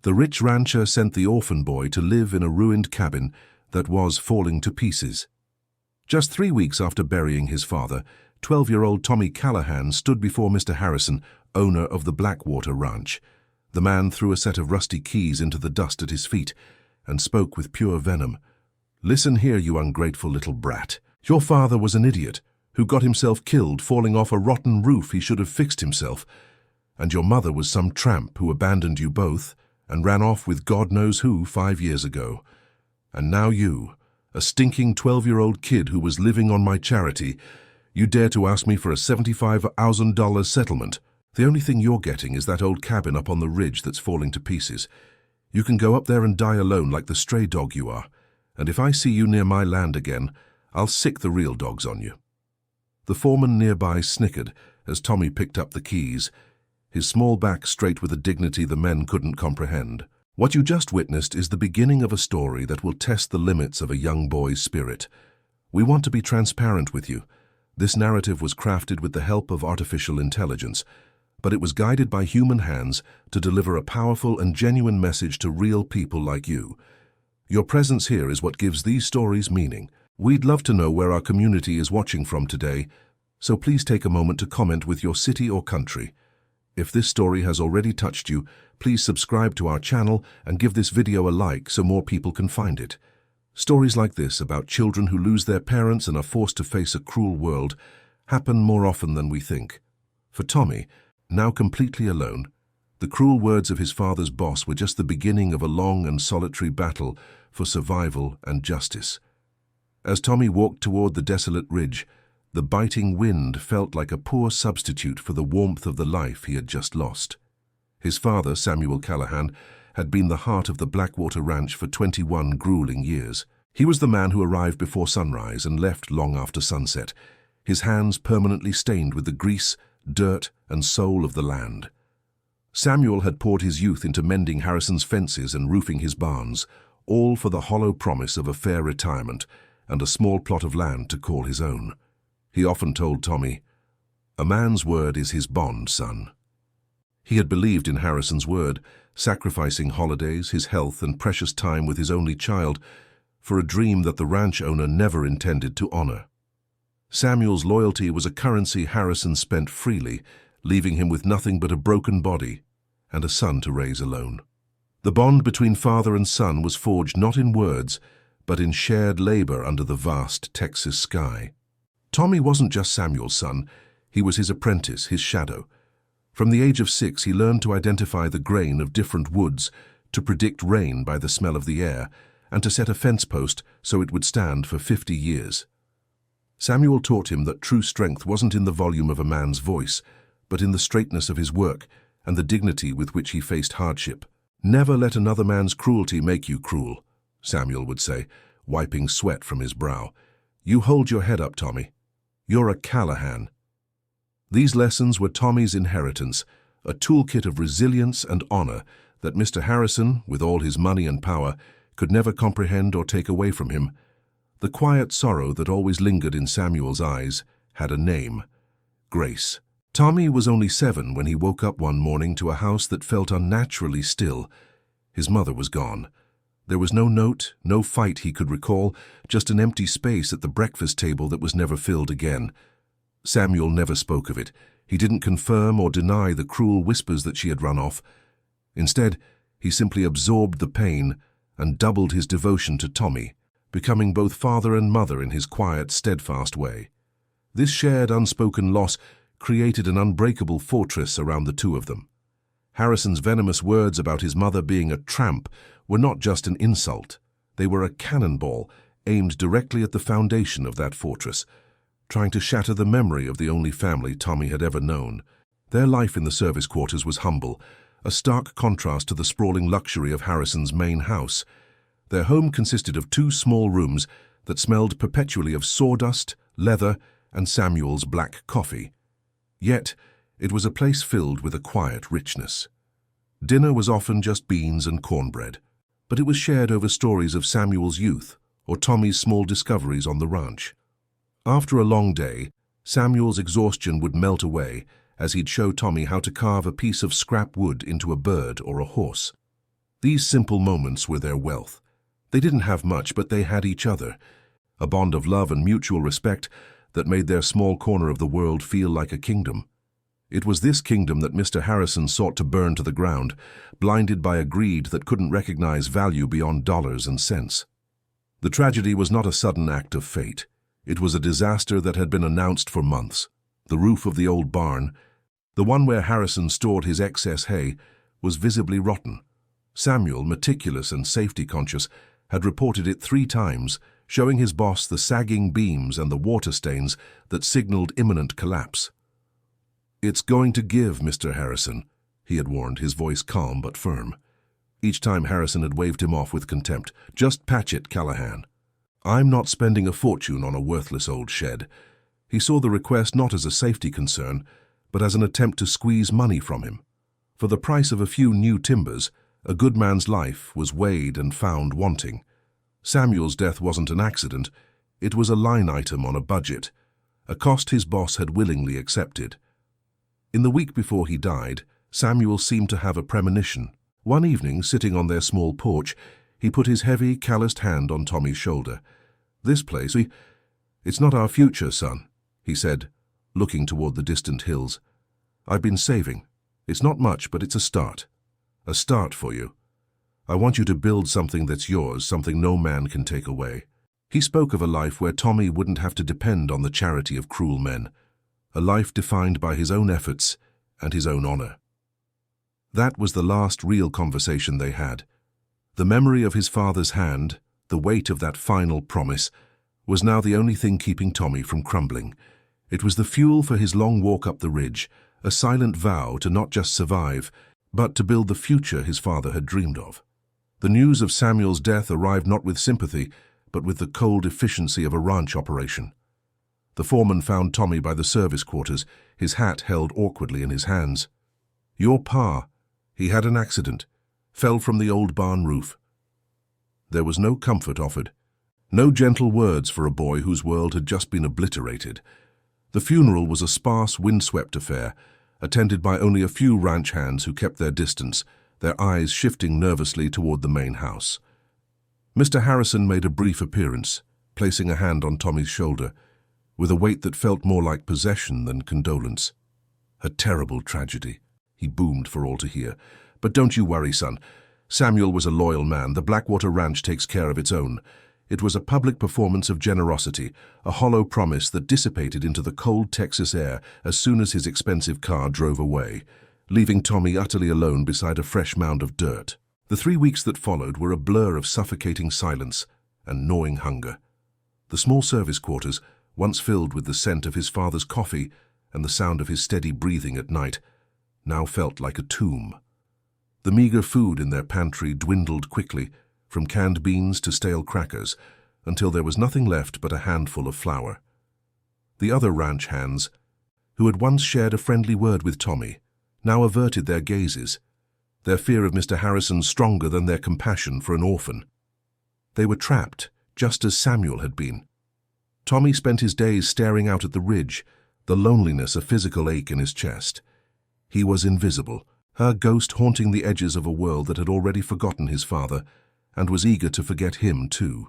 The rich rancher sent the orphan boy to live in a ruined cabin that was falling to pieces. Just 3 weeks after burying his father, 12-year-old Tommy Callahan stood before Mr. Harrison, owner of the Blackwater Ranch. The man threw a set of rusty keys into the dust at his feet and spoke with pure venom. "Listen here, you ungrateful little brat. Your father was an idiot who got himself killed falling off a rotten roof he should have fixed himself. And your mother was some tramp who abandoned you both and ran off with God knows who 5 years ago. And now you, a stinking 12-year-old kid who was living on my charity, you dare to ask me for a $75,000 settlement. The only thing you're getting is that old cabin up on the ridge that's falling to pieces. You can go up there and die alone like the stray dog you are. And if I see you near my land again, I'll sick the real dogs on you." The foreman nearby snickered as Tommy picked up the keys, his small back straight with a dignity the men couldn't comprehend. What you just witnessed is the beginning of a story that will test the limits of a young boy's spirit. We want to be transparent with you. This narrative was crafted with the help of artificial intelligence, but it was guided by human hands to deliver a powerful and genuine message to real people like you. Your presence here is what gives these stories meaning. We'd love to know where our community is watching from today, so please take a moment to comment with your city or country. If this story has already touched you, please subscribe to our channel and give this video a like so more people can find it. Stories like this about children who lose their parents and are forced to face a cruel world happen more often than we think. For Tommy, now completely alone, the cruel words of his father's boss were just the beginning of a long and solitary battle for survival and justice. As Tommy walked toward the desolate ridge, the biting wind felt like a poor substitute for the warmth of the life he had just lost. His father, Samuel Callahan, had been the heart of the Blackwater Ranch for 21 grueling years. He was the man who arrived before sunrise and left long after sunset, his hands permanently stained with the grease, dirt, and soul of the land. Samuel had poured his youth into mending Harrison's fences and roofing his barns, all for the hollow promise of a fair retirement and a small plot of land to call his own. He often told Tommy, "A man's word is his bond, son." He had believed in Harrison's word, sacrificing holidays, his health, and precious time with his only child for a dream that the ranch owner never intended to honor. Samuel's loyalty was a currency Harrison spent freely, leaving him with nothing but a broken body and a son to raise alone. The bond between father and son was forged not in words, but in shared labor under the vast Texas sky. Tommy wasn't just Samuel's son, he was his apprentice, his shadow. From the age of 6, he learned to identify the grain of different woods, to predict rain by the smell of the air, and to set a fence post so it would stand for 50 years. Samuel taught him that true strength wasn't in the volume of a man's voice, but in the straightness of his work and the dignity with which he faced hardship. "Never let another man's cruelty make you cruel," Samuel would say, wiping sweat from his brow. "You hold your head up, Tommy. You're a Callahan." These lessons were Tommy's inheritance, a toolkit of resilience and honor that Mr. Harrison, with all his money and power, could never comprehend or take away from him. The quiet sorrow that always lingered in Samuel's eyes had a name: Grace. Tommy was only 7 when he woke up one morning to a house that felt unnaturally still. His mother was gone. There was no note, no fight he could recall, just an empty space at the breakfast table that was never filled again. Samuel never spoke of it. He didn't confirm or deny the cruel whispers that she had run off. Instead, he simply absorbed the pain and doubled his devotion to Tommy, becoming both father and mother in his quiet, steadfast way. This shared, unspoken loss created an unbreakable fortress around the two of them. Harrison's venomous words about his mother being a tramp were not just an insult. They were a cannonball aimed directly at the foundation of that fortress, trying to shatter the memory of the only family Tommy had ever known. Their life in the service quarters was humble, a stark contrast to the sprawling luxury of Harrison's main house. Their home consisted of 2 small rooms that smelled perpetually of sawdust, leather, and Samuel's black coffee. Yet, it was a place filled with a quiet richness. Dinner was often just beans and cornbread, but it was shared over stories of Samuel's youth or Tommy's small discoveries on the ranch. After a long day, Samuel's exhaustion would melt away as he'd show Tommy how to carve a piece of scrap wood into a bird or a horse. These simple moments were their wealth. They didn't have much, but they had each other, a bond of love and mutual respect that made their small corner of the world feel like a kingdom. It was this kingdom that Mr. Harrison sought to burn to the ground, blinded by a greed that couldn't recognize value beyond dollars and cents. The tragedy was not a sudden act of fate. It was a disaster that had been announced for months. The roof of the old barn, the one where Harrison stored his excess hay, was visibly rotten. Samuel, meticulous and safety-conscious, had reported it 3 times, showing his boss the sagging beams and the water stains that signaled imminent collapse. "It's going to give, Mr. Harrison," he had warned, his voice calm but firm. Each time Harrison had waved him off with contempt. "Just patch it, Callahan. I'm not spending a fortune on a worthless old shed." He saw the request not as a safety concern, but as an attempt to squeeze money from him. For the price of a few new timbers, a good man's life was weighed and found wanting. Samuel's death wasn't an accident. It was a line item on a budget, a cost his boss had willingly accepted. In the week before he died, Samuel seemed to have a premonition. One evening, sitting on their small porch, he put his heavy, calloused hand on Tommy's shoulder. "This place, it's not our future, son," he said, looking toward the distant hills. "I've been saving. It's not much, but it's a start. A start for you. I want you to build something that's yours, something no man can take away." He spoke of a life where Tommy wouldn't have to depend on the charity of cruel men, a life defined by his own efforts and his own honor. That was the last real conversation they had. The memory of his father's hand, the weight of that final promise, was now the only thing keeping Tommy from crumbling. It was the fuel for his long walk up the ridge, a silent vow to not just survive, but to build the future his father had dreamed of. The news of Samuel's death arrived not with sympathy, but with the cold efficiency of a ranch operation. The foreman found Tommy by the service quarters, his hat held awkwardly in his hands. "Your pa, he had an accident, fell from the old barn roof." There was no comfort offered, no gentle words for a boy whose world had just been obliterated. The funeral was a sparse, windswept affair, attended by only a few ranch hands who kept their distance, their eyes shifting nervously toward the main house. Mr. Harrison made a brief appearance, placing a hand on Tommy's shoulder, with a weight that felt more like possession than condolence. "A terrible tragedy," he boomed for all to hear. "But don't you worry, son. Samuel was a loyal man. The Blackwater Ranch takes care of its own." It was a public performance of generosity, a hollow promise that dissipated into the cold Texas air as soon as his expensive car drove away, leaving Tommy utterly alone beside a fresh mound of dirt. The 3 weeks that followed were a blur of suffocating silence and gnawing hunger. The small service quarters, once filled with the scent of his father's coffee and the sound of his steady breathing at night, now felt like a tomb. The meager food in their pantry dwindled quickly, from canned beans to stale crackers, until there was nothing left but a handful of flour. The other ranch hands, who had once shared a friendly word with Tommy, now averted their gazes, their fear of Mr. Harrison stronger than their compassion for an orphan. They were trapped, just as Samuel had been. Tommy spent his days staring out at the ridge, the loneliness a physical ache in his chest. He was invisible, her ghost haunting the edges of a world that had already forgotten his father, and was eager to forget him too.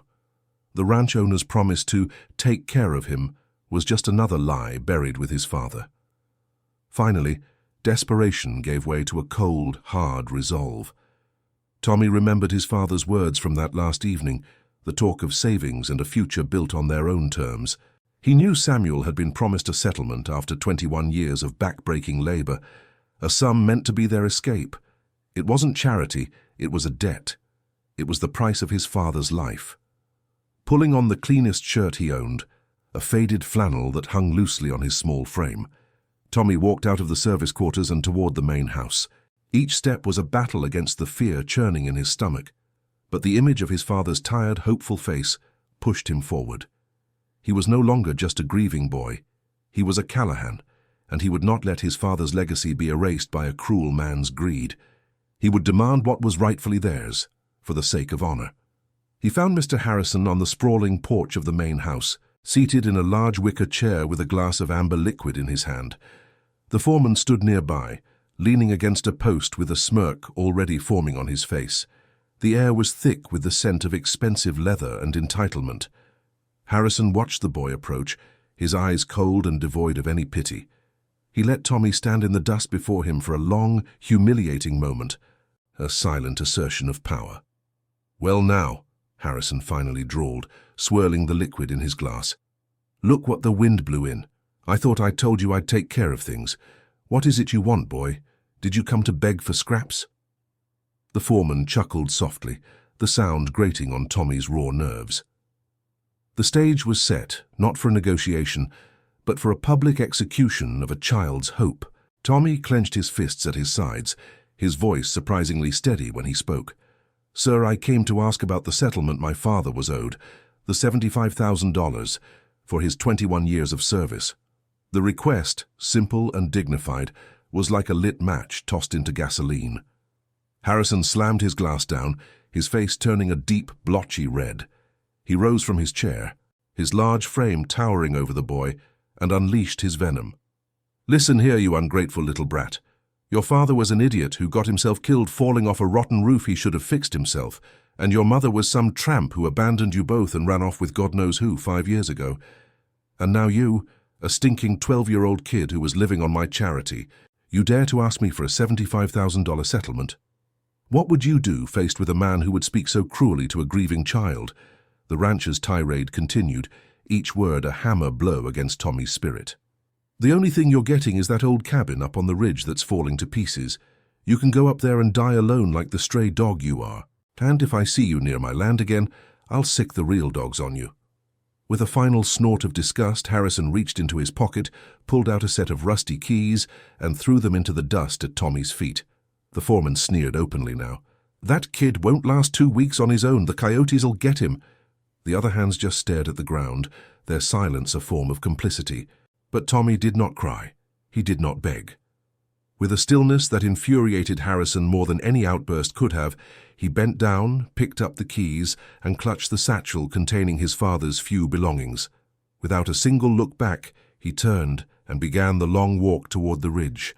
The ranch owner's promise to take care of him was just another lie buried with his father. Finally, desperation gave way to a cold, hard resolve. Tommy remembered his father's words from that last evening, the talk of savings and a future built on their own terms. He knew Samuel had been promised a settlement after 21 years of back-breaking labor, a sum meant to be their escape. It wasn't charity, it was a debt. It was the price of his father's life. Pulling on the cleanest shirt he owned, a faded flannel that hung loosely on his small frame, Tommy walked out of the service quarters and toward the main house. Each step was a battle against the fear churning in his stomach, but the image of his father's tired, hopeful face pushed him forward. He was no longer just a grieving boy. He was a Callahan, and he would not let his father's legacy be erased by a cruel man's greed. He would demand what was rightfully theirs, for the sake of honor. He found Mr. Harrison on the sprawling porch of the main house, seated in a large wicker chair with a glass of amber liquid in his hand. The foreman stood nearby, leaning against a post with a smirk already forming on his face. The air was thick with the scent of expensive leather and entitlement. Harrison watched the boy approach, his eyes cold and devoid of any pity. He let Tommy stand in the dust before him for a long, humiliating moment, a silent assertion of power. "Well now," Harrison finally drawled, swirling the liquid in his glass. "Look what the wind blew in. I thought I told you I'd take care of things. What is it you want, boy? Did you come to beg for scraps?" The foreman chuckled softly, the sound grating on Tommy's raw nerves. The stage was set, not for a negotiation, but for a public execution of a child's hope. Tommy clenched his fists at his sides, his voice surprisingly steady when he spoke. "Sir, I came to ask about the settlement my father was owed, the $75,000, for his 21 years of service." The request, simple and dignified, was like a lit match tossed into gasoline. Harrison slammed his glass down, his face turning a deep, blotchy red. He rose from his chair, his large frame towering over the boy, and unleashed his venom. "Listen here, you ungrateful little brat. Your father was an idiot who got himself killed falling off a rotten roof he should have fixed himself, and your mother was some tramp who abandoned you both and ran off with God knows who 5 years ago. And now you, a stinking 12-year-old kid who was living on my charity, you dare to ask me for a $75,000 settlement? What would you do faced with a man who would speak so cruelly to a grieving child?" The rancher's tirade continued, each word a hammer blow against Tommy's spirit. "The only thing you're getting is that old cabin up on the ridge that's falling to pieces. You can go up there and die alone like the stray dog you are. And if I see you near my land again, I'll sick the real dogs on you." With a final snort of disgust, Harrison reached into his pocket, pulled out a set of rusty keys, and threw them into the dust at Tommy's feet. The foreman sneered openly now. "That kid won't last 2 weeks on his own. The coyotes'll get him." The other hands just stared at the ground, their silence a form of complicity. But Tommy did not cry. He did not beg. With a stillness that infuriated Harrison more than any outburst could have, he bent down, picked up the keys, and clutched the satchel containing his father's few belongings. Without a single look back, he turned and began the long walk toward the ridge.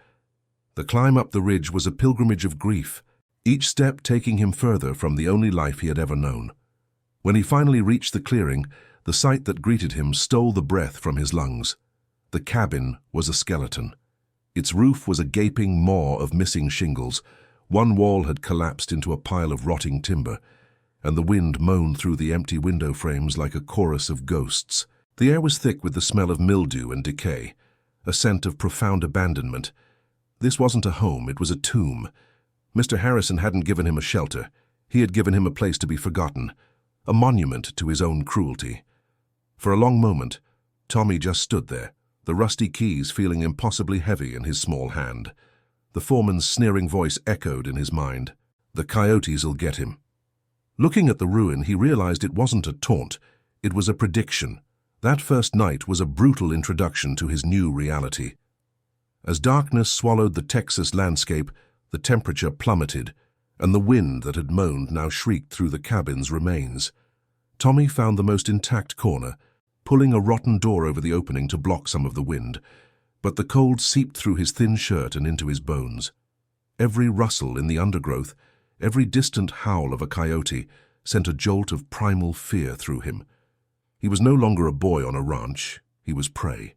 The climb up the ridge was a pilgrimage of grief, each step taking him further from the only life he had ever known. When he finally reached the clearing, the sight that greeted him stole the breath from his lungs. The cabin was a skeleton. Its roof was a gaping maw of missing shingles. One wall had collapsed into a pile of rotting timber, and the wind moaned through the empty window frames like a chorus of ghosts. The air was thick with the smell of mildew and decay, a scent of profound abandonment. This wasn't a home, it was a tomb. Mr. Harrison hadn't given him a shelter. He had given him a place to be forgotten, a monument to his own cruelty. For a long moment, Tommy just stood there, the rusty keys feeling impossibly heavy in his small hand. The foreman's sneering voice echoed in his mind. "The coyotes'll get him." Looking at the ruin, he realized it wasn't a taunt, it was a prediction. That first night was a brutal introduction to his new reality. As darkness swallowed the Texas landscape, the temperature plummeted, and the wind that had moaned now shrieked through the cabin's remains. Tommy found the most intact corner, pulling a rotten door over the opening to block some of the wind, but the cold seeped through his thin shirt and into his bones. Every rustle in the undergrowth, every distant howl of a coyote, sent a jolt of primal fear through him. He was no longer a boy on a ranch, he was prey.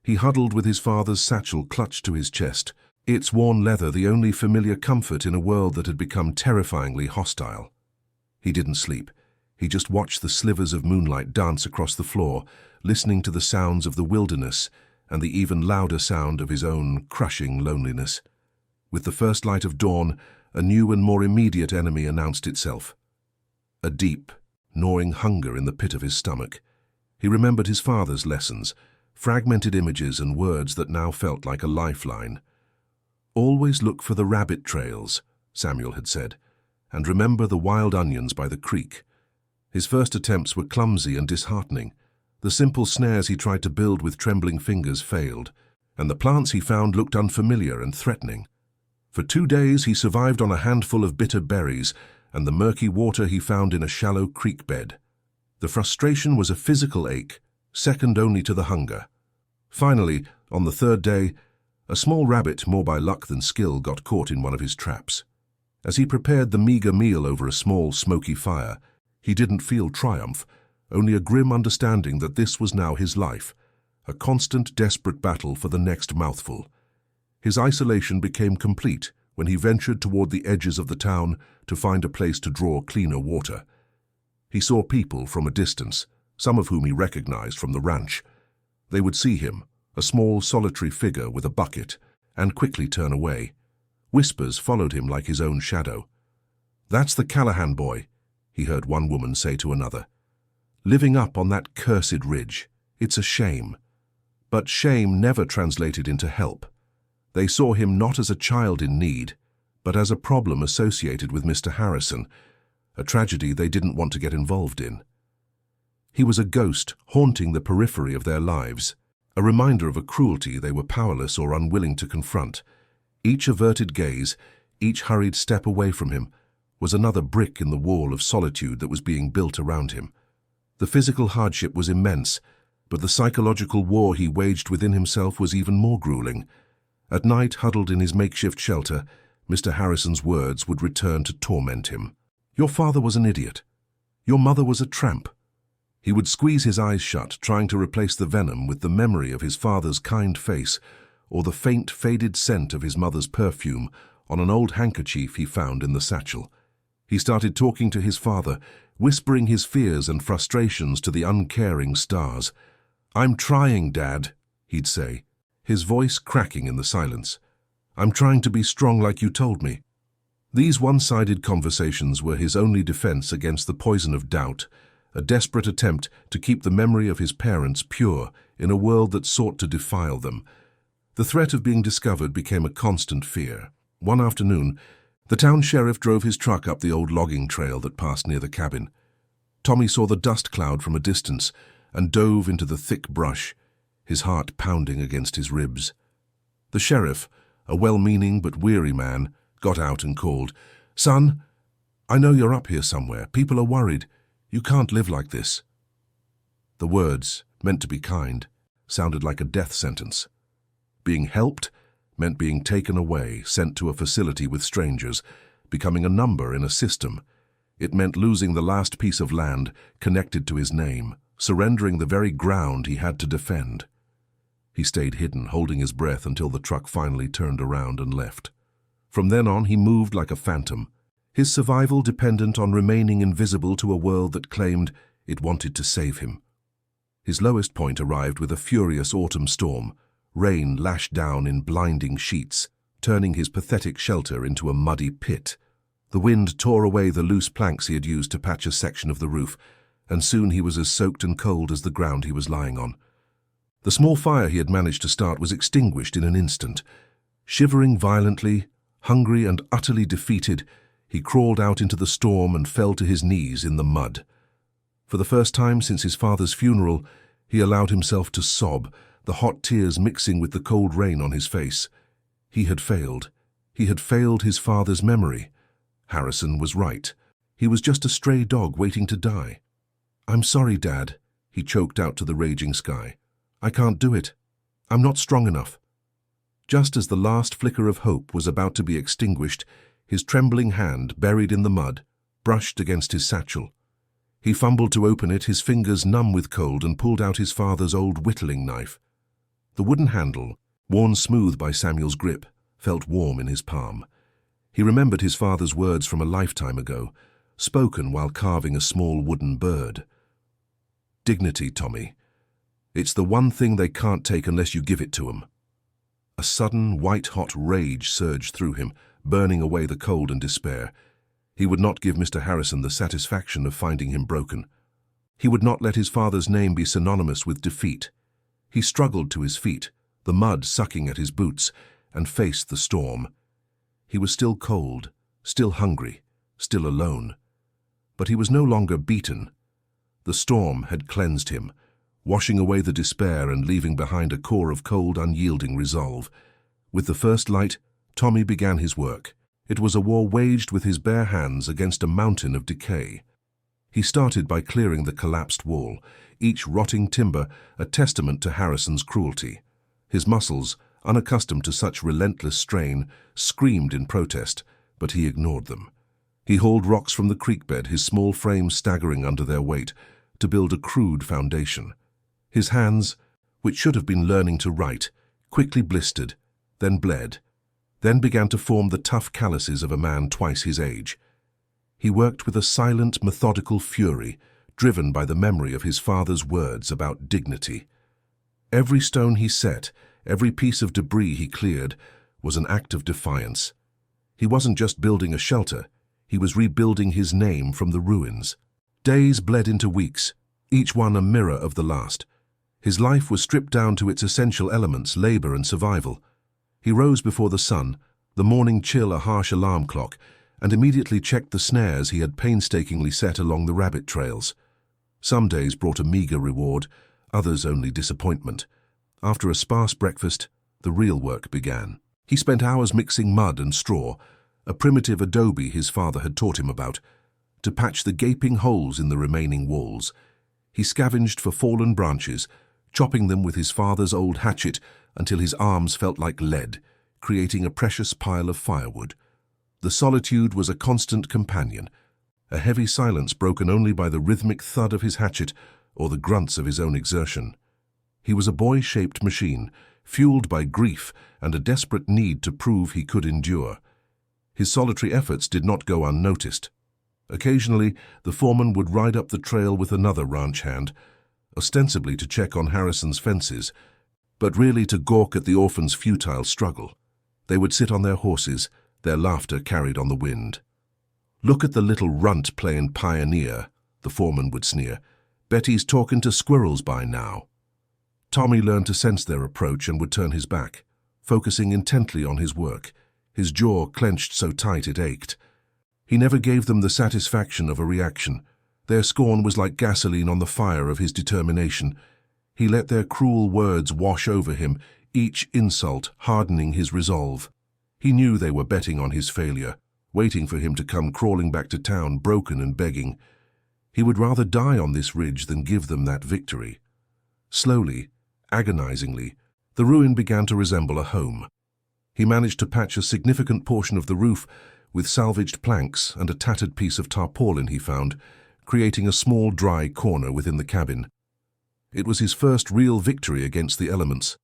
He huddled with his father's satchel clutched to his chest, its worn leather the only familiar comfort in a world that had become terrifyingly hostile. He didn't sleep. He just watched the slivers of moonlight dance across the floor, listening to the sounds of the wilderness and the even louder sound of his own crushing loneliness. With the first light of dawn, a new and more immediate enemy announced itself. A deep, gnawing hunger in the pit of his stomach. He remembered his father's lessons, fragmented images and words that now felt like a lifeline. "Always look for the rabbit trails," Samuel had said, "and remember the wild onions by the creek." His first attempts were clumsy and disheartening. The simple snares he tried to build with trembling fingers failed, and the plants he found looked unfamiliar and threatening. For 2 days he survived on a handful of bitter berries and the murky water he found in a shallow creek bed. The frustration was a physical ache, second only to the hunger. Finally, on the 3rd day, a small rabbit, more by luck than skill, got caught in one of his traps. As he prepared the meager meal over a small, smoky fire, he didn't feel triumph, only a grim understanding that this was now his life, a constant, desperate battle for the next mouthful. His isolation became complete when he ventured toward the edges of the town to find a place to draw cleaner water. He saw people from a distance, some of whom he recognized from the ranch. They would see him, a small, solitary figure with a bucket, and quickly turn away. Whispers followed him like his own shadow. "That's the Callahan boy," he heard one woman say to another. "Living up on that cursed ridge. It's a shame." But shame never translated into help. They saw him not as a child in need, but as a problem associated with Mr. Harrison, a tragedy they didn't want to get involved in. He was a ghost haunting the periphery of their lives, a reminder of a cruelty they were powerless or unwilling to confront. Each averted gaze, each hurried step away from him, was another brick in the wall of solitude that was being built around him. The physical hardship was immense, but the psychological war he waged within himself was even more grueling. At night, huddled in his makeshift shelter, Mr. Harrison's words would return to torment him. "Your father was an idiot. Your mother was a tramp." He would squeeze his eyes shut, trying to replace the venom with the memory of his father's kind face or the faint, faded scent of his mother's perfume on an old handkerchief he found in the satchel. He started talking to his father, whispering his fears and frustrations to the uncaring stars. "I'm trying, Dad," he'd say, his voice cracking in the silence. "I'm trying to be strong like you told me." These one-sided conversations were his only defense against the poison of doubt, a desperate attempt to keep the memory of his parents pure in a world that sought to defile them. The threat of being discovered became a constant fear. One afternoon, the town sheriff drove his truck up the old logging trail that passed near the cabin. Tommy saw the dust cloud from a distance and dove into the thick brush, his heart pounding against his ribs. The sheriff, a well-meaning but weary man, got out and called, "Son, I know you're up here somewhere. People are worried. You can't live like this." The words, meant to be kind, sounded like a death sentence. Being helped meant being taken away, sent to a facility with strangers, becoming a number in a system. It meant losing the last piece of land connected to his name, surrendering the very ground he had to defend. He stayed hidden, holding his breath until the truck finally turned around and left. From then on, he moved like a phantom, his survival dependent on remaining invisible to a world that claimed it wanted to save him. His lowest point arrived with a furious autumn storm. Rain lashed down in blinding sheets, turning his pathetic shelter into a muddy pit. The wind tore away the loose planks he had used to patch a section of the roof, and soon he was as soaked and cold as the ground he was lying on. The small fire he had managed to start was extinguished in an instant. Shivering violently, hungry and utterly defeated, he crawled out into the storm and fell to his knees in the mud. For the first time since his father's funeral, he allowed himself to sob, the hot tears mixing with the cold rain on his face. He had failed. He had failed his father's memory. Harrison was right. He was just a stray dog waiting to die. "I'm sorry, Dad," he choked out to the raging sky. "I can't do it. I'm not strong enough." Just as the last flicker of hope was about to be extinguished, his trembling hand, buried in the mud, brushed against his satchel. He fumbled to open it, his fingers numb with cold, and pulled out his father's old whittling knife. The wooden handle, worn smooth by Samuel's grip, felt warm in his palm. He remembered his father's words from a lifetime ago, spoken while carving a small wooden bird. "Dignity, Tommy. It's the one thing they can't take unless you give it to 'em." A sudden, white-hot rage surged through him, burning away the cold and despair. He would not give Mr. Harrison the satisfaction of finding him broken. He would not let his father's name be synonymous with defeat. He struggled to his feet, the mud sucking at his boots, and faced the storm. He was still cold, still hungry, still alone. But he was no longer beaten. The storm had cleansed him, washing away the despair and leaving behind a core of cold, unyielding resolve. With the first light, Tommy began his work. It was a war waged with his bare hands against a mountain of decay. He started by clearing the collapsed wall, each rotting timber a testament to Harrison's cruelty. His muscles, unaccustomed to such relentless strain, screamed in protest, but he ignored them. He hauled rocks from the creek bed, his small frame staggering under their weight, to build a crude foundation. His hands, which should have been learning to write, quickly blistered, then bled, then began to form the tough calluses of a man twice his age. He worked with a silent, methodical fury, driven by the memory of his father's words about dignity. Every stone he set, every piece of debris he cleared, was an act of defiance. He wasn't just building a shelter, he was rebuilding his name from the ruins. Days bled into weeks, each one a mirror of the last. His life was stripped down to its essential elements, labor and survival. He rose before the sun, the morning chill a harsh alarm clock, and immediately checked the snares he had painstakingly set along the rabbit trails. Some days brought a meager reward, others only disappointment. After a sparse breakfast, the real work began. He spent hours mixing mud and straw, a primitive adobe his father had taught him about, to patch the gaping holes in the remaining walls. He scavenged for fallen branches, chopping them with his father's old hatchet until his arms felt like lead, creating a precious pile of firewood. The solitude was a constant companion, a heavy silence broken only by the rhythmic thud of his hatchet or the grunts of his own exertion. He was a boy-shaped machine, fueled by grief and a desperate need to prove he could endure. His solitary efforts did not go unnoticed. Occasionally, the foreman would ride up the trail with another ranch hand, ostensibly to check on Harrison's fences, but really to gawk at the orphan's futile struggle. They would sit on their horses, their laughter carried on the wind. "Look at the little runt playing pioneer," the foreman would sneer. "Bet he's talking to squirrels by now." Tommy learned to sense their approach and would turn his back, focusing intently on his work, his jaw clenched so tight it ached. He never gave them the satisfaction of a reaction. Their scorn was like gasoline on the fire of his determination. He let their cruel words wash over him, each insult hardening his resolve. He knew they were betting on his failure, waiting for him to come crawling back to town, broken and begging. He would rather die on this ridge than give them that victory. Slowly, agonizingly, the ruin began to resemble a home. He managed to patch a significant portion of the roof with salvaged planks and a tattered piece of tarpaulin he found, creating a small dry corner within the cabin. It was his first real victory against the elements.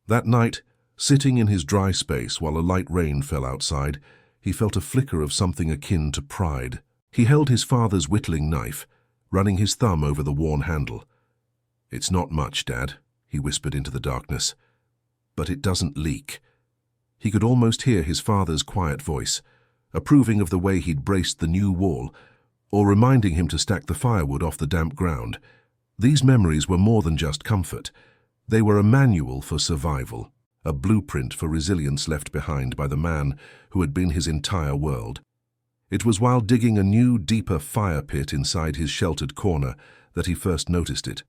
That night, sitting in his dry space while a light rain fell outside, he felt a flicker of something akin to pride. He held his father's whittling knife, running his thumb over the worn handle. "It's not much, Dad," he whispered into the darkness, "but it doesn't leak." He could almost hear his father's quiet voice, approving of the way he'd braced the new wall, or reminding him to stack the firewood off the damp ground. These memories were more than just comfort. They were a manual for survival, a blueprint for resilience left behind by the man who had been his entire world. It was while digging a new, deeper fire pit inside his sheltered corner that he first noticed it.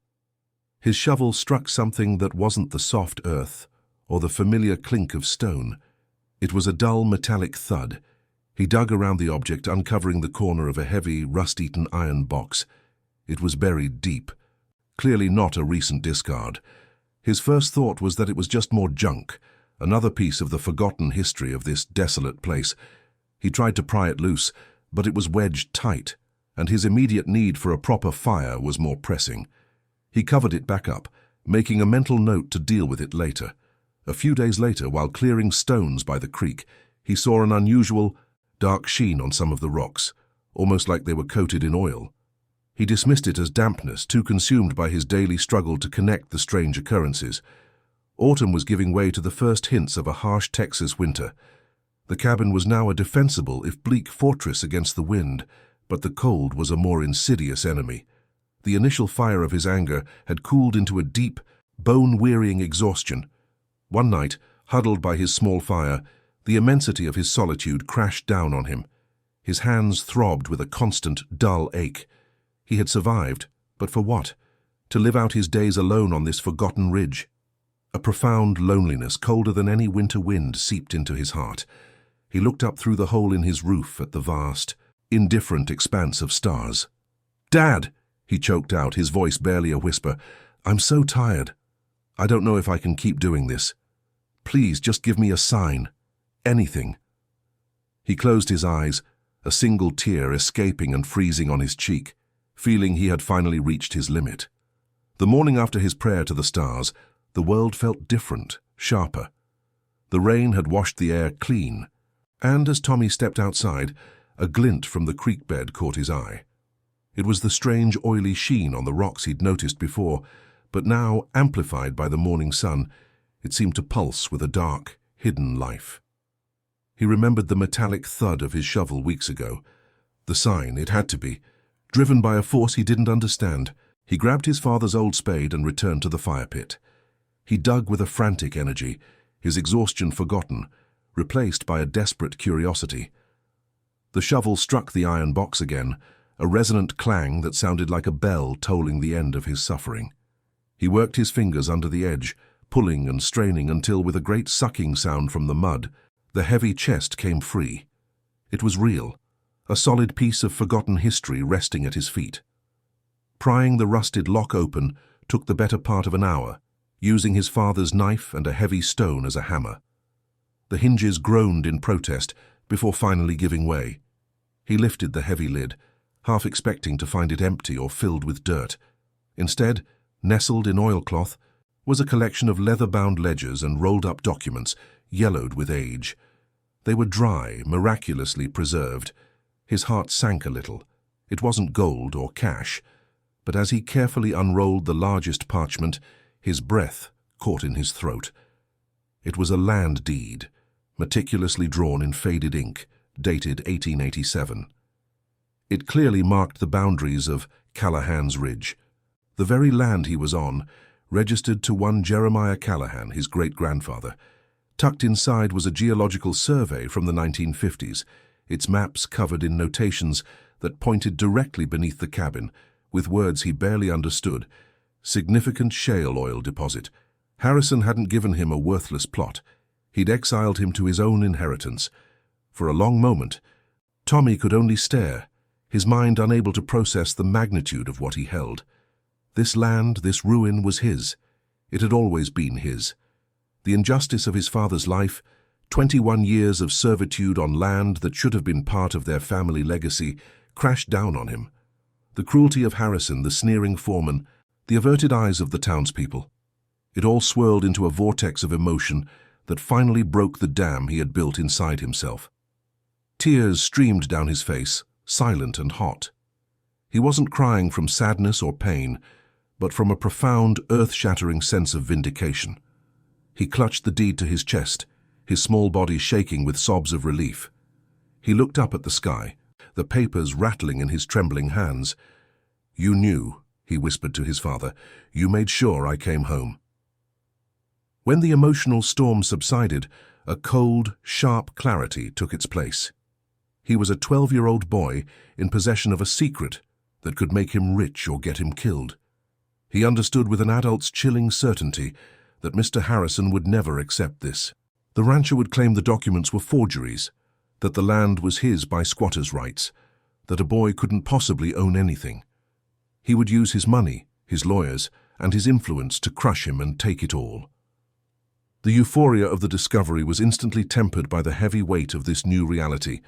His shovel struck something that wasn't the soft earth or the familiar clink of stone. It was a dull metallic thud. He dug around the object, uncovering the corner of a heavy, rust-eaten iron box. It was buried deep, clearly not a recent discard. His first thought was that it was just more junk, another piece of the forgotten history of this desolate place. He tried to pry it loose, but it was wedged tight, and his immediate need for a proper fire was more pressing. He covered it back up, making a mental note to deal with it later. A few days later, while clearing stones by the creek, he saw an unusual, dark sheen on some of the rocks, almost like they were coated in oil. He dismissed it as dampness, too consumed by his daily struggle to connect the strange occurrences. Autumn was giving way to the first hints of a harsh Texas winter. The cabin was now a defensible, if bleak, fortress against the wind, but the cold was a more insidious enemy. The initial fire of his anger had cooled into a deep, bone-wearying exhaustion. One night, huddled by his small fire, the immensity of his solitude crashed down on him. His hands throbbed with a constant, dull ache. He had survived, but for what? To live out his days alone on this forgotten ridge. A profound loneliness, colder than any winter wind, seeped into his heart. He looked up through the hole in his roof at the vast, indifferent expanse of stars. "Dad!" he choked out, his voice barely a whisper. "I'm so tired. I don't know if I can keep doing this. Please, just give me a sign. Anything." He closed his eyes, a single tear escaping and freezing on his cheek, feeling he had finally reached his limit. The morning after his prayer to the stars, the world felt different, sharper. The rain had washed the air clean, and as Tommy stepped outside, a glint from the creek bed caught his eye. It was the strange oily sheen on the rocks he'd noticed before, but now, amplified by the morning sun, it seemed to pulse with a dark, hidden life. He remembered the metallic thud of his shovel weeks ago. The sign, it had to be. Driven by a force he didn't understand, he grabbed his father's old spade and returned to the fire pit. He dug with a frantic energy, his exhaustion forgotten, replaced by a desperate curiosity. The shovel struck the iron box again, a resonant clang that sounded like a bell tolling the end of his suffering. He worked his fingers under the edge, pulling and straining until, with a great sucking sound from the mud, the heavy chest came free. It was real, a solid piece of forgotten history resting at his feet. Prying the rusted lock open took the better part of an hour, using his father's knife and a heavy stone as a hammer. The hinges groaned in protest before finally giving way. He lifted the heavy lid, half expecting to find it empty or filled with dirt. Instead, nestled in oilcloth, was a collection of leather-bound ledgers and rolled-up documents, yellowed with age. They were dry, miraculously preserved. His heart sank a little. It wasn't gold or cash, but as he carefully unrolled the largest parchment, his breath caught in his throat. It was a land deed, meticulously drawn in faded ink, dated 1887. It clearly marked the boundaries of Callahan's Ridge. The very land he was on, registered to one Jeremiah Callahan, his great-grandfather. Tucked inside was a geological survey from the 1950s, its maps covered in notations that pointed directly beneath the cabin, with words he barely understood. Significant shale oil deposit. Harrison hadn't given him a worthless plot. He'd exiled him to his own inheritance. For a long moment, Tommy could only stare, his mind unable to process the magnitude of what he held. This land, this ruin, was his. It had always been his. The injustice of his father's life, 21 years of servitude on land that should have been part of their family legacy, crashed down on him. The cruelty of Harrison, the sneering foreman, the averted eyes of the townspeople. It all swirled into a vortex of emotion that finally broke the dam he had built inside himself. Tears streamed down his face, silent and hot. He wasn't crying from sadness or pain, but from a profound, earth-shattering sense of vindication. He clutched the deed to his chest, his small body shaking with sobs of relief. He looked up at the sky, the papers rattling in his trembling hands. "You knew," he whispered to his father. "You made sure I came home." When the emotional storm subsided, a cold, sharp clarity took its place. He was a 12-year-old boy in possession of a secret that could make him rich or get him killed. He understood with an adult's chilling certainty that Mr. Harrison would never accept this. The rancher would claim the documents were forgeries, that the land was his by squatter's rights, that a boy couldn't possibly own anything. He would use his money, his lawyers, and his influence to crush him and take it all. The euphoria of the discovery was instantly tempered by the heavy weight of this new reality.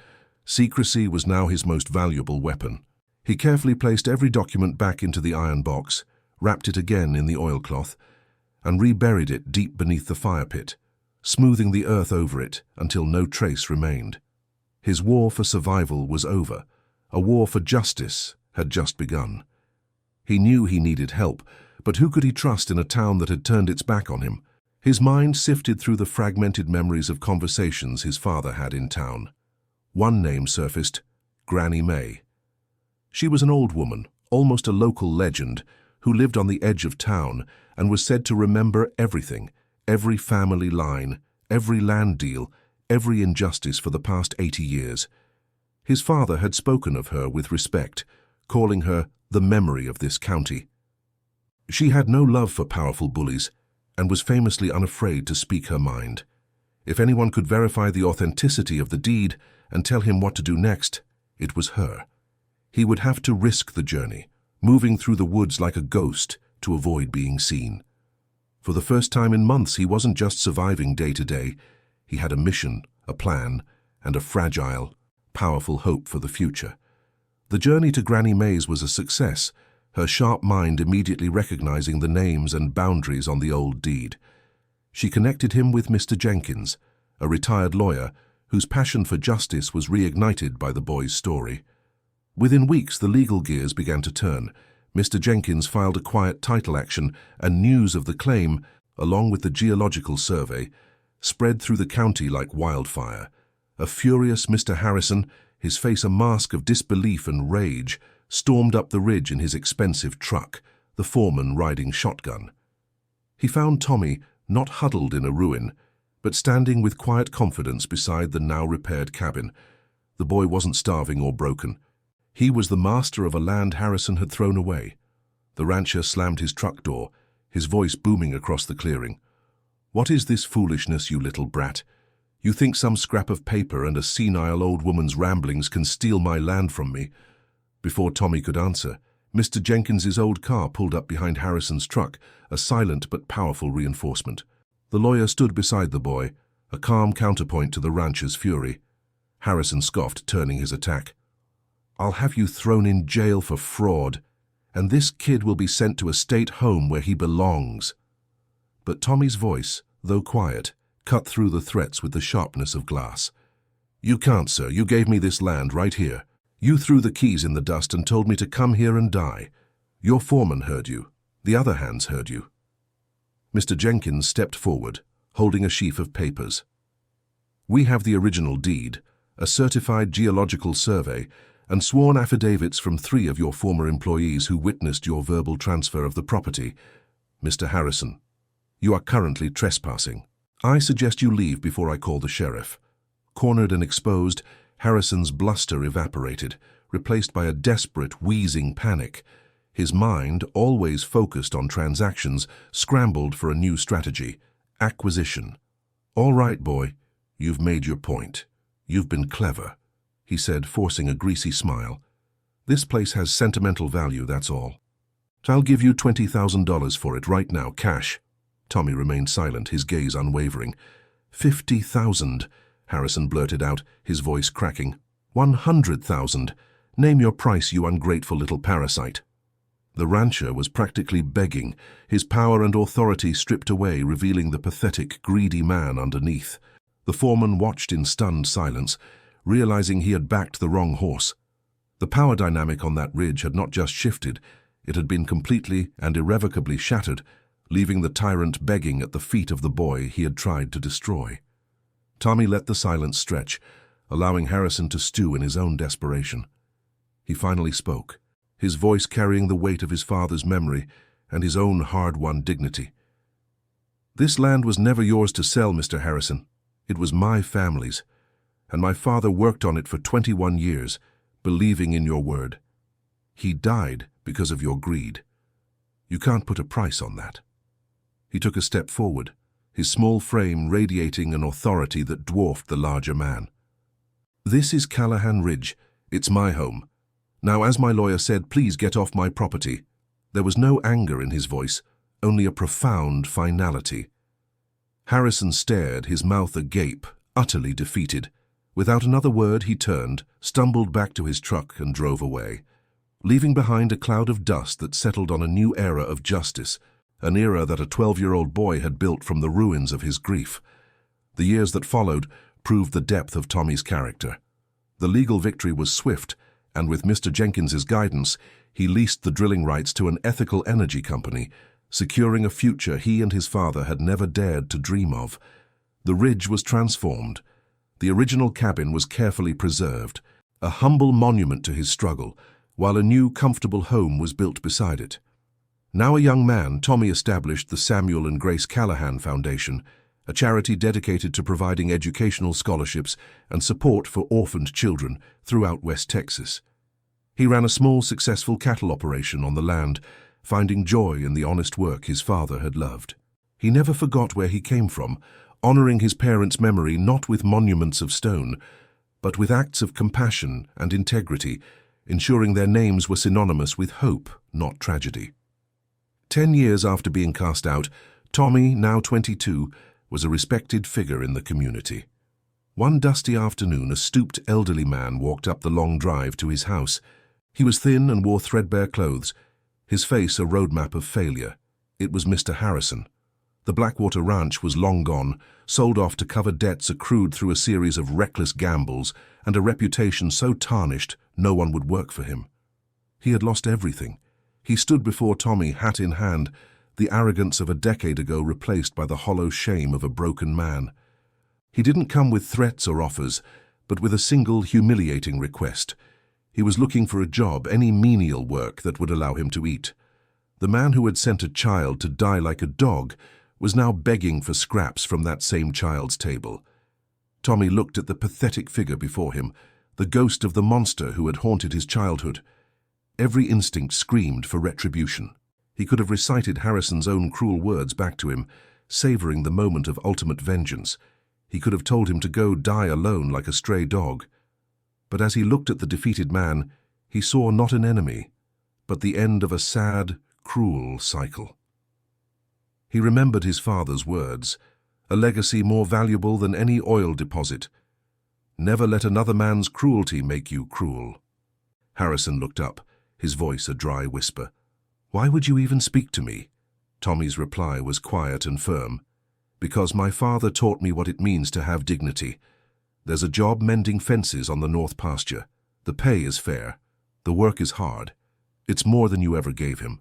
Secrecy was now his most valuable weapon. He carefully placed every document back into the iron box, wrapped it again in the oilcloth, and reburied it deep beneath the fire pit, smoothing the earth over it until no trace remained. His war for survival was over. A war for justice had just begun. He knew he needed help, but who could he trust in a town that had turned its back on him? His mind sifted through the fragmented memories of conversations his father had in town. One name surfaced, Granny May. She was an old woman, almost a local legend, who lived on the edge of town and was said to remember everything, every family line, every land deal, every injustice for the past 80 years. His father had spoken of her with respect, calling her the memory of this county. She had no love for powerful bullies and was famously unafraid to speak her mind. If anyone could verify the authenticity of the deed and tell him what to do next, it was her. He would have to risk the journey, moving through the woods like a ghost to avoid being seen. For the first time in months, he wasn't just surviving day to day. He had a mission, a plan, and a fragile, powerful hope for the future. The journey to Granny May's was a success, her sharp mind immediately recognizing the names and boundaries on the old deed. She connected him with Mr. Jenkins, a retired lawyer whose passion for justice was reignited by the boy's story. Within weeks, the legal gears began to turn. Mr. Jenkins filed a quiet title action, and news of the claim, along with the geological survey, spread through the county like wildfire. A furious Mr. Harrison, his face a mask of disbelief and rage, stormed up the ridge in his expensive truck, the foreman riding shotgun. He found Tommy not huddled in a ruin, but standing with quiet confidence beside the now-repaired cabin. The boy wasn't starving or broken. He was the master of a land Harrison had thrown away. The rancher slammed his truck door, his voice booming across the clearing. "What is this foolishness, you little brat? You think some scrap of paper and a senile old woman's ramblings can steal my land from me?" Before Tommy could answer, Mr. Jenkins's old car pulled up behind Harrison's truck, a silent but powerful reinforcement. The lawyer stood beside the boy, a calm counterpoint to the rancher's fury. Harrison scoffed, turning his attack. "I'll have you thrown in jail for fraud, and this kid will be sent to a state home where he belongs." But Tommy's voice, though quiet, cut through the threats with the sharpness of glass. "You can't, sir. You gave me this land right here. You threw the keys in the dust and told me to come here and die. Your foreman heard you. The other hands heard you." Mr. Jenkins stepped forward, holding a sheaf of papers. "We have the original deed, a certified geological survey, and sworn affidavits from 3 of your former employees who witnessed your verbal transfer of the property. Mr. Harrison, you are currently trespassing. I suggest you leave before I call the sheriff." Cornered and exposed, Harrison's bluster evaporated, replaced by a desperate, wheezing panic. His mind, always focused on transactions, scrambled for a new strategy: acquisition. "All right, boy, you've made your point. You've been clever," he said, forcing a greasy smile. "This place has sentimental value, that's all. I'll give you $20,000 for it right now, cash." Tommy remained silent, his gaze unwavering. "50,000, Harrison blurted out, his voice cracking. 100,000. Name your price, you ungrateful little parasite." The rancher was practically begging, his power and authority stripped away, revealing the pathetic, greedy man underneath. The foreman watched in stunned silence, realizing he had backed the wrong horse. The power dynamic on that ridge had not just shifted, it had been completely and irrevocably shattered, leaving the tyrant begging at the feet of the boy he had tried to destroy. Tommy let the silence stretch, allowing Harrison to stew in his own desperation. He finally spoke, his voice carrying the weight of his father's memory and his own hard-won dignity. "This land was never yours to sell, Mr. Harrison. It was my family's, and my father worked on it for 21 years, believing in your word. He died because of your greed. You can't put a price on that." He took a step forward, his small frame radiating an authority that dwarfed the larger man. "This is Callahan Ridge. It's my home. Now, as my lawyer said, please get off my property." There was no anger in his voice, only a profound finality. Harrison stared, his mouth agape, utterly defeated. Without another word, he turned, stumbled back to his truck and drove away, leaving behind a cloud of dust that settled on a new era of justice, an era that a 12-year-old boy had built from the ruins of his grief. The years that followed proved the depth of Tommy's character. The legal victory was swift, and with Mr. Jenkins's guidance, he leased the drilling rights to an ethical energy company, securing a future he and his father had never dared to dream of. The ridge was transformed. The original cabin was carefully preserved, a humble monument to his struggle, while a new, comfortable home was built beside it. Now a young man, Tommy established the Samuel and Grace Callahan Foundation, a charity dedicated to providing educational scholarships and support for orphaned children throughout West Texas. He ran a small, successful cattle operation on the land, finding joy in the honest work his father had loved. He never forgot where he came from, honoring his parents' memory not with monuments of stone, but with acts of compassion and integrity, ensuring their names were synonymous with hope, not tragedy. 10 years after being cast out, Tommy, now 22, was a respected figure in the community. One dusty afternoon, a stooped elderly man walked up the long drive to his house. He was thin and wore threadbare clothes, his face a roadmap of failure. It was Mr. Harrison. The Blackwater Ranch was long gone, sold off to cover debts accrued through a series of reckless gambles and a reputation so tarnished no one would work for him. He had lost everything. He stood before Tommy, hat in hand, the arrogance of a decade ago replaced by the hollow shame of a broken man. He didn't come with threats or offers, but with a single humiliating request. He was looking for a job, any menial work that would allow him to eat. The man who had sent a child to die like a dog was now begging for scraps from that same child's table. Tommy looked at the pathetic figure before him, the ghost of the monster who had haunted his childhood. Every instinct screamed for retribution. He could have recited Harrison's own cruel words back to him, savoring the moment of ultimate vengeance. He could have told him to go die alone like a stray dog. But as he looked at the defeated man, he saw not an enemy, but the end of a sad, cruel cycle. He remembered his father's words, a legacy more valuable than any oil deposit. Never let another man's cruelty make you cruel. Harrison looked up, his voice a dry whisper. "Why would you even speak to me?" Tommy's reply was quiet and firm. "Because my father taught me what it means to have dignity. There's a job mending fences on the north pasture. The pay is fair. The work is hard. It's more than you ever gave him."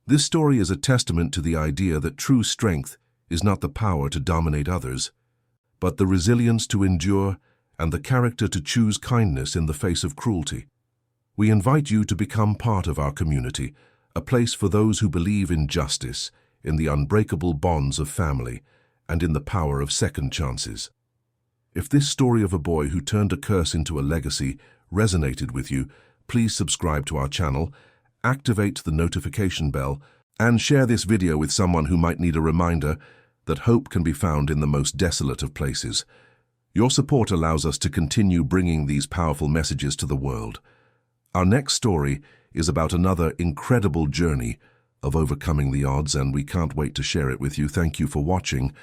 This story is a testament to the idea that true strength is not the power to dominate others, but the resilience to endure and the character to choose kindness in the face of cruelty. We invite you to become part of our community, a place for those who believe in justice, in the unbreakable bonds of family, and in the power of second chances. If this story of a boy who turned a curse into a legacy resonated with you, please subscribe to our channel, activate the notification bell, and share this video with someone who might need a reminder that hope can be found in the most desolate of places. Your support allows us to continue bringing these powerful messages to the world. Our next story is about another incredible journey of overcoming the odds, and we can't wait to share it with you. Thank you for watching.